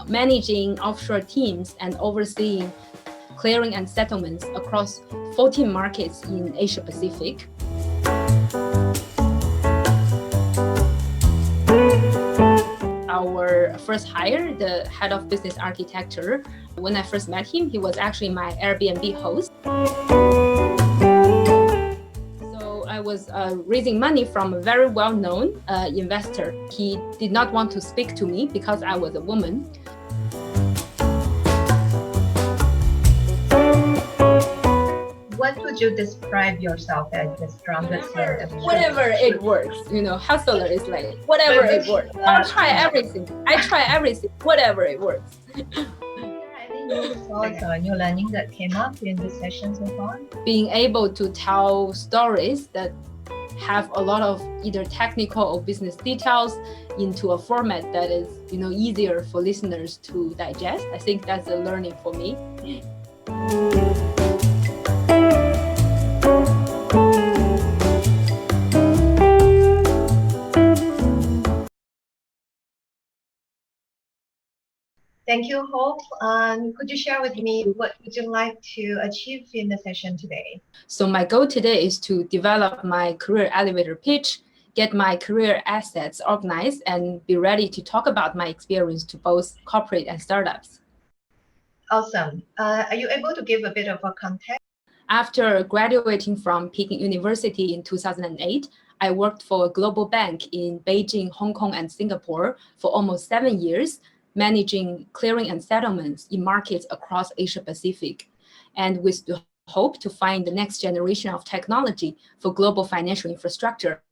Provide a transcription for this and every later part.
managing offshore teams and overseeing clearing and settlements across 14 markets in Asia Pacific. Our first hire, the head of business architecture, when I first met him, he was actually my Airbnb host. So I was raising money from a very well-known investor. He did not want to speak to me because I was a woman. What would you describe yourself as the strongest? Whatever it works, hustler is like, whatever it works. I'll try everything. I try everything, whatever it works. Any new thoughts or new learning that came up in this session so far? Being able to tell stories that have a lot of either technical or business details into a format that is, easier for listeners to digest. I think that's a learning for me. Thank you, Hope. Could you share with me what would you like to achieve in the session today? So my goal today is to develop my career elevator pitch, get my career assets organized, and be ready to talk about my experience to both corporate and startups. Awesome. Are you able to give a bit of a context? After graduating from Peking University in 2008, I worked for a global bank in Beijing, Hong Kong, and Singapore for almost 7 years, managing clearing and settlements in markets across Asia Pacific, and with the hope to find the next generation of technology for global financial infrastructure.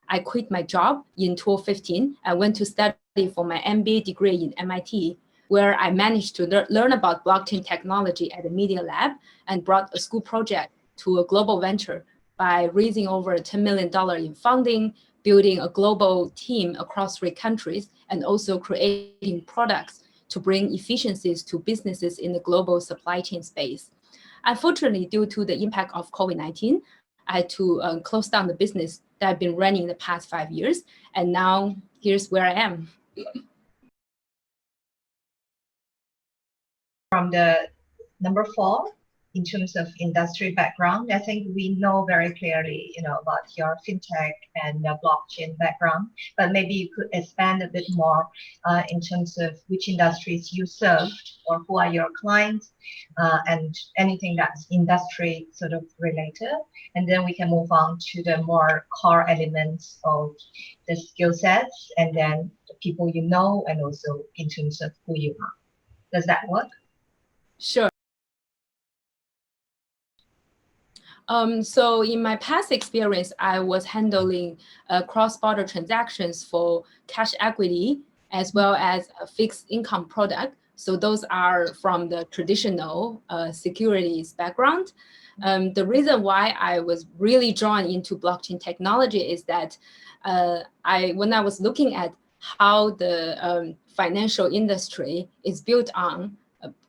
I quit my job in 2015 and went to study for my MBA degree in MIT, where I managed to learn about blockchain technology at the Media Lab and brought a school project to a global venture by raising over $10 million in funding, building a global team across 3 countries, and also creating products to bring efficiencies to businesses in the global supply chain space. Unfortunately, due to the impact of COVID-19, I had to close down the business that I've been running the past 5 years, and now here's where I am. From the number 4, in terms of industry background, I think we know very clearly, about your fintech and your blockchain background, but maybe you could expand a bit more in terms of which industries you serve or who are your clients and anything that's industry sort of related. And then we can move on to the more core elements of the skill sets and then the people you know and also in terms of who you are. Does that work? Sure. So in my past experience, I was handling cross-border transactions for cash equity as well as a fixed income product. So those are from the traditional securities background. The reason why I was really drawn into blockchain technology is that when I was looking at how the financial industry is built on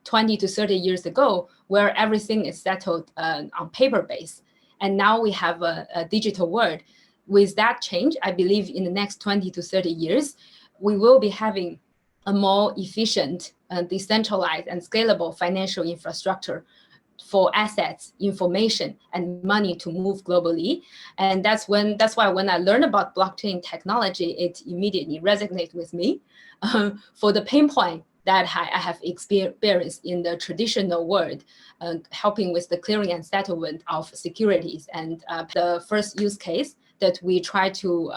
20 to 30 years ago, where everything is settled on paper base. And now we have a digital world. With that change, I believe in the next 20 to 30 years, we will be having a more efficient, decentralized, and scalable financial infrastructure for assets, information, and money to move globally. And that's why when I learned about blockchain technology, it immediately resonated with me for the pain point that I have experienced in the traditional world, helping with the clearing and settlement of securities. And the first use case that we tried to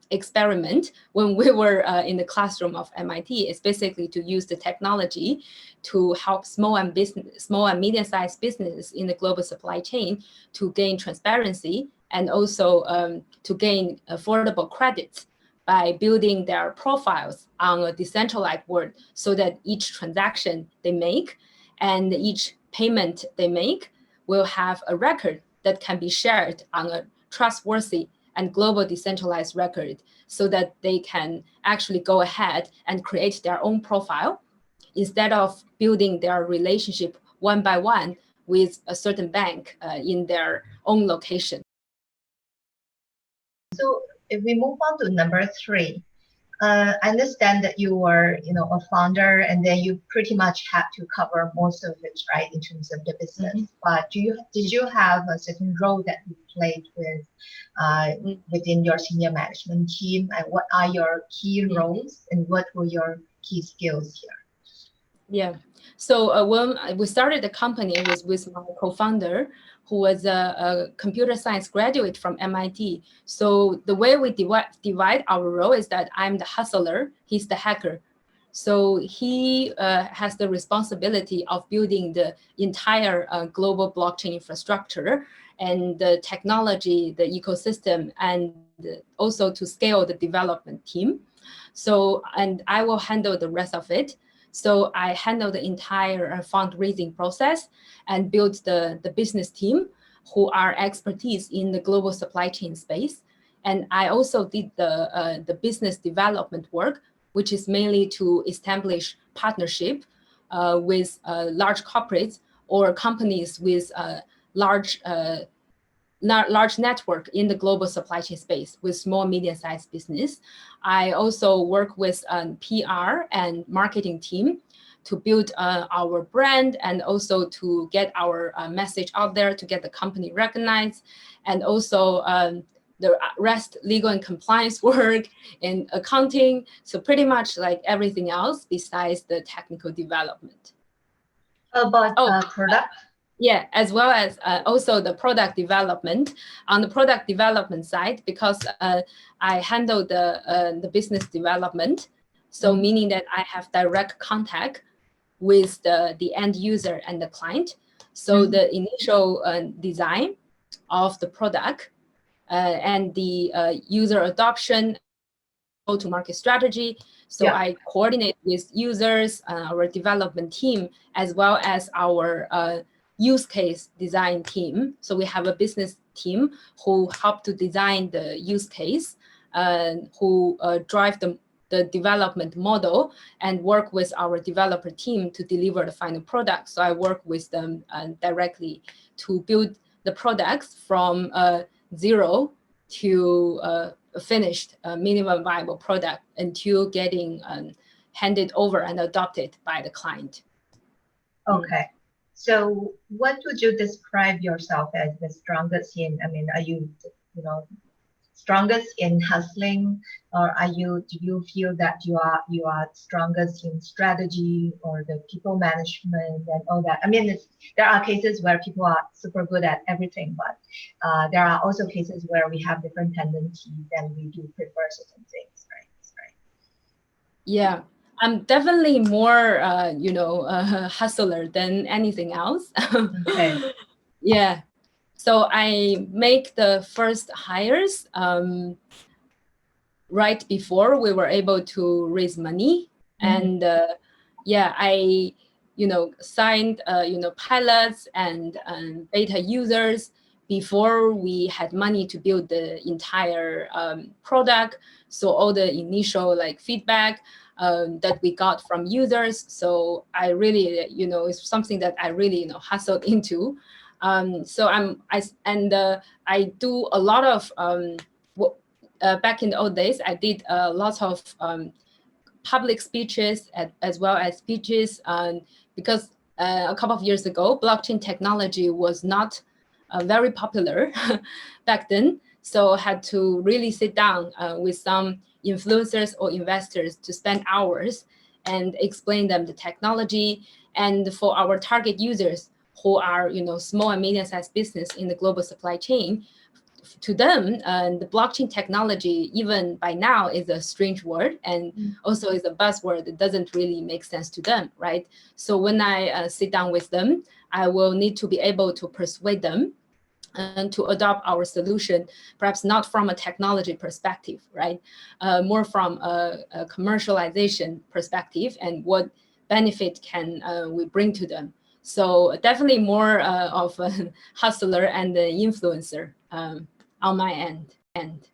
experiment when we were in the classroom of MIT is basically to use the technology to help small and medium-sized businesses in the global supply chain to gain transparency and also to gain affordable credits by building their profiles on a decentralized world so that each transaction they make and each payment they make will have a record that can be shared on a trustworthy and global decentralized record so that they can actually go ahead and create their own profile instead of building their relationship one by one with a certain bank in their own location. So if we move on to number 3, I understand that you were, a founder, and then you pretty much had to cover most of it, right, in terms of the business. But did you have a certain role that you played within your senior management team, and what are your key roles, and what were your key skills here? Yeah. So when we started the company, it was with my co-founder, who was a computer science graduate from MIT. So the way we divide our role is that I'm the hustler, he's the hacker. So he has the responsibility of building the entire global blockchain infrastructure and the technology, the ecosystem, and also to scale the development team. So, and I will handle the rest of it. So I handle the entire fundraising process and build the business team who are expertise in the global supply chain space. And I also did the business development work, which is mainly to establish partnership with large corporates or companies with large network in the global supply chain space with small, medium-sized business. I also work with PR and marketing team to build our brand and also to get our message out there, to get the company recognized, and also the rest legal and compliance work and accounting. So pretty much like everything else besides the technical development. About product? Yeah, as well as also the product development. On the product development side, because I handle the business development, so meaning that I have direct contact with the end user and the client. So the initial design of the product and the user adoption, go-to-market strategy. So I coordinate with users, our development team, as well as our use case design team. So we have a business team who help to design the use case, who drive the development model and work with our developer team to deliver the final product. So I work with them directly to build the products from zero to a finished minimum viable product until getting handed over and adopted by the client. Okay. So what would you describe yourself as the strongest in? I mean, are you, strongest in hustling, or do you feel that you are strongest in strategy or the people management and all that? I mean, there are cases where people are super good at everything, but there are also cases where we have different tendencies and we do prefer certain things, right? Yeah. I'm definitely more, hustler than anything else. Okay. Yeah. So I make the first hires right before we were able to raise money. And I, signed, pilots and beta users before we had money to build the entire product. So all the initial feedback that we got from users. So I really, it's something that I really, hustled into. So I do a lot of back in the old days, I did lots of public speeches as well as speeches because a couple of years ago, blockchain technology was not very popular back then. So I had to really sit down with some influencers or investors to spend hours and explain them the technology. And for our target users who are, small and medium-sized business in the global supply chain, to them, the blockchain technology, even by now, is a strange word and also is a buzzword that doesn't really make sense to them, right? So when I sit down with them, I will need to be able to persuade them and to adopt our solution, perhaps not from a technology perspective, right? More from a commercialization perspective and what benefit can we bring to them. So definitely more of a hustler and an influencer on my end.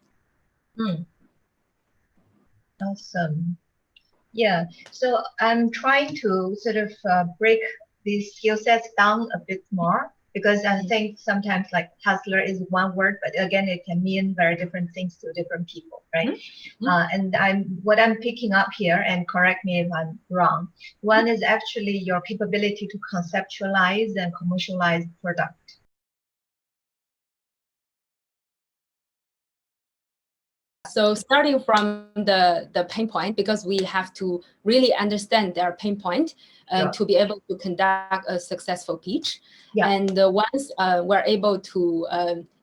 Awesome. Yeah. So I'm trying to sort of break these skill sets down a bit more. Because I think sometimes like hustler is one word, but again, it can mean very different things to different people, right? And what I'm picking up here, and correct me if I'm wrong, one is actually your capability to conceptualize and commercialize product. So starting from the pain point, because we have to really understand their pain point to be able to conduct a successful pitch. And once we're able to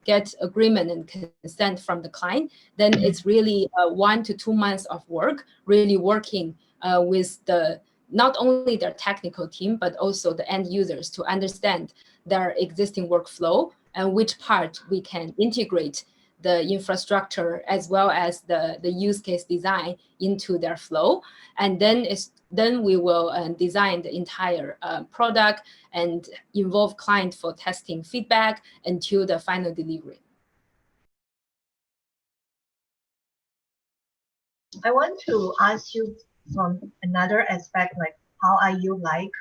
get agreement and consent from the client, then it's really 1 to 2 months of work, really working with not only their technical team, but also the end users to understand their existing workflow and which part we can integrate the infrastructure as well as the use case design into their flow. And then we will design the entire product and involve client for testing feedback until the final delivery. I want to ask you from another aspect, like how are you like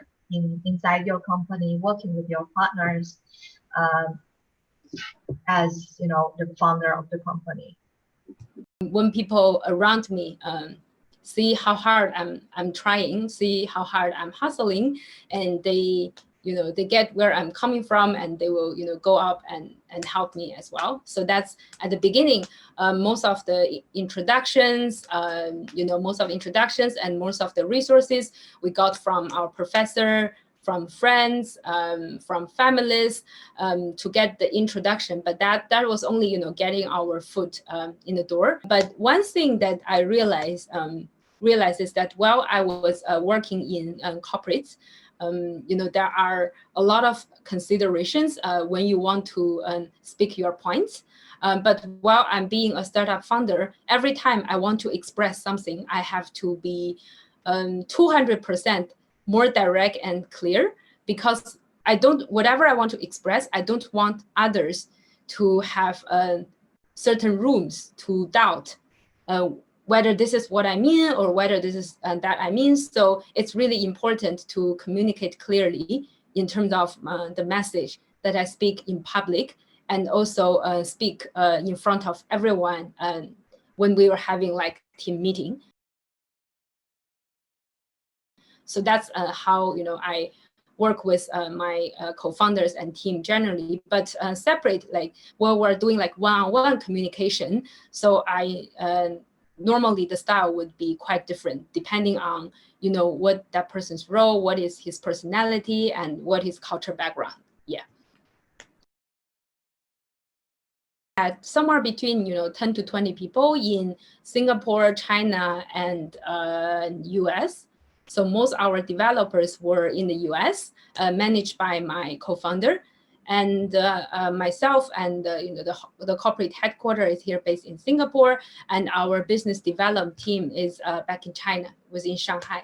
inside your company, working with your partners, as you know, the founder of the company? When people around me see how hard I'm trying, see how hard I'm hustling, and they get where I'm coming from, and they will go up and help me as well. So that's at the beginning. Most of the introductions, most of the introductions and most of the resources we got from our professor, from friends, from families, to get the introduction. But that was only getting our foot in the door. But one thing that I realized is that while I was working in corporates, there are a lot of considerations when you want to speak your points. But while I'm being a startup founder, every time I want to express something, I have to be 200% more direct and clear, because whatever I want to express, I don't want others to have certain rooms to doubt whether this is what I mean or whether this is that I mean. So it's really important to communicate clearly in terms of the message that I speak in public, and also speak in front of everyone when we were having like team meeting. So that's how I work with my co-founders and team generally. But separate, like we're doing like one-on-one communication. So I normally the style would be quite different depending on what that person's role, what is his personality, and what his culture background. Yeah. At somewhere between 10 to 20 people in Singapore, China, and US. So most our developers were in the US, managed by my co-founder, and myself, and the corporate headquarters is here based in Singapore, and our business development team is back in China, was in Shanghai.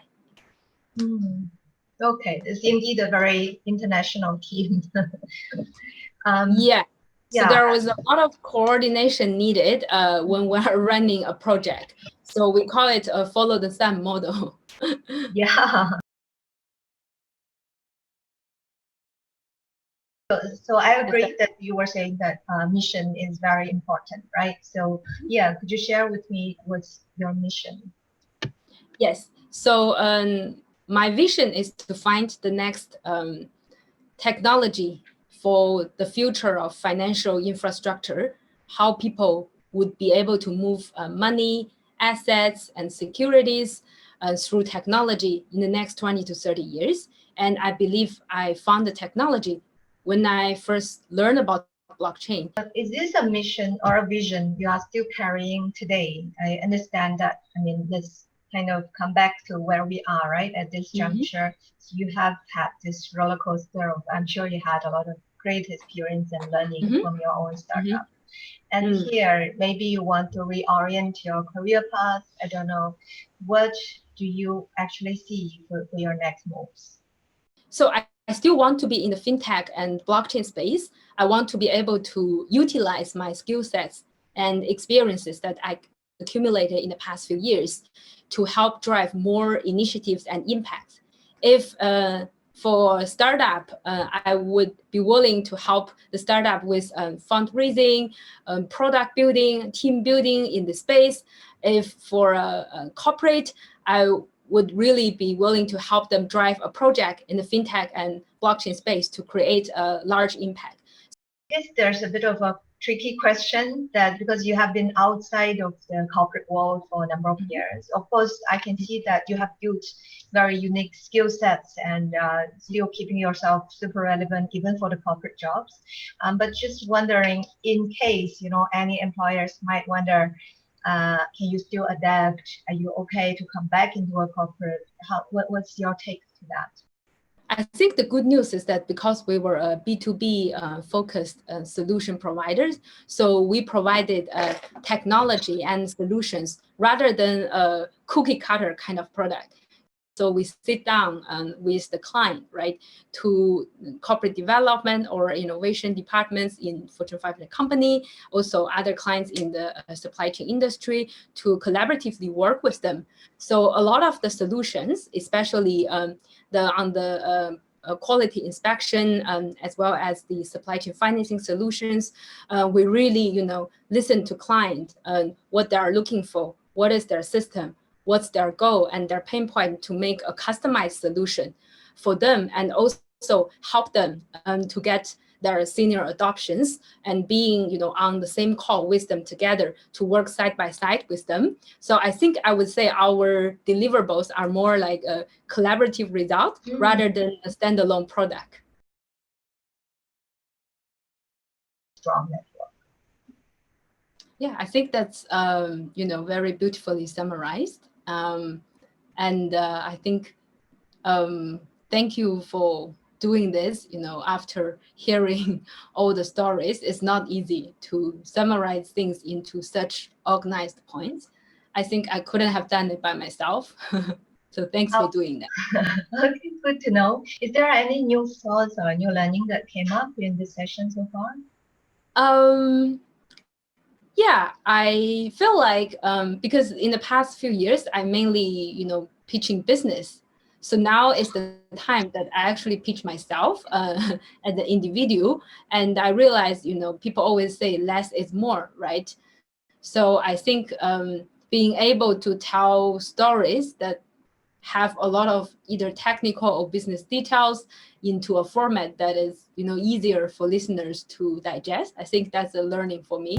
Okay, it's indeed a very international team. Yeah. So there was a lot of coordination needed when we're running a project. So we call it a follow the sun model. Yeah. So I agree that you were saying that mission is very important, right? So yeah, could you share with me what's your mission? Yes. So my vision is to find the next technology for the future of financial infrastructure, how people would be able to move money, assets, and securities through technology in the next 20 to 30 years. And I believe I found the technology when I first learned about blockchain. Is this a mission or a vision you are still carrying today? I understand that, I mean, let's kind of come back to where we are, right? At this juncture, you have had this roller coaster of, I'm sure you had a lot of great experience and learning from your own startup. And here, maybe you want to reorient your career path. I don't know. What do you actually see for your next moves? So I still want to be in the fintech and blockchain space. I want to be able to utilize my skill sets and experiences that I accumulated in the past few years to help drive more initiatives and impact. If for startup, I would be willing to help the startup with fundraising, product building, team building in the space. If for a corporate, I would really be willing to help them drive a project in the fintech and blockchain space to create a large impact. Yes, there's a bit of a tricky question that because you have been outside of the corporate world for a number of years. Of course, I can see that you have built very unique skill sets and still keeping yourself super relevant even for the corporate jobs. But just wondering, in case any employers might wonder, can you still adapt? Are you okay to come back into a corporate? What's your take to that? I think the good news is that because we were a B2B focused solution providers, so we provided technology and solutions rather than a cookie cutter kind of product. So we sit down with the client, right, to corporate development or innovation departments in Fortune 500 company, also other clients in the supply chain industry, to collaboratively work with them. So a lot of the solutions, especially on the quality inspection as well as the supply chain financing solutions, we really listen to clients what they are looking for, what is their system, what's their goal and their pain point to make a customized solution for them, and also help them to get their senior adoptions and being on the same call with them together to work side by side with them. So I think I would say our deliverables are more like a collaborative result rather than a standalone product. Strong network. Yeah, I think that's very beautifully summarized. And I think thank you for doing this. After hearing all the stories, it's not easy to summarize things into such organized points. I think I couldn't have done it by myself. So thanks for doing that. Okay, good to know. Is there any new thoughts or new learning that came up in this session so far? Yeah, I feel like because in the past few years, I mainly, pitching business. So now is the time that I actually pitch myself as an individual. And I realize, people always say less is more, right? So I think being able to tell stories that have a lot of either technical or business details into a format that is, easier for listeners to digest, I think that's a learning for me.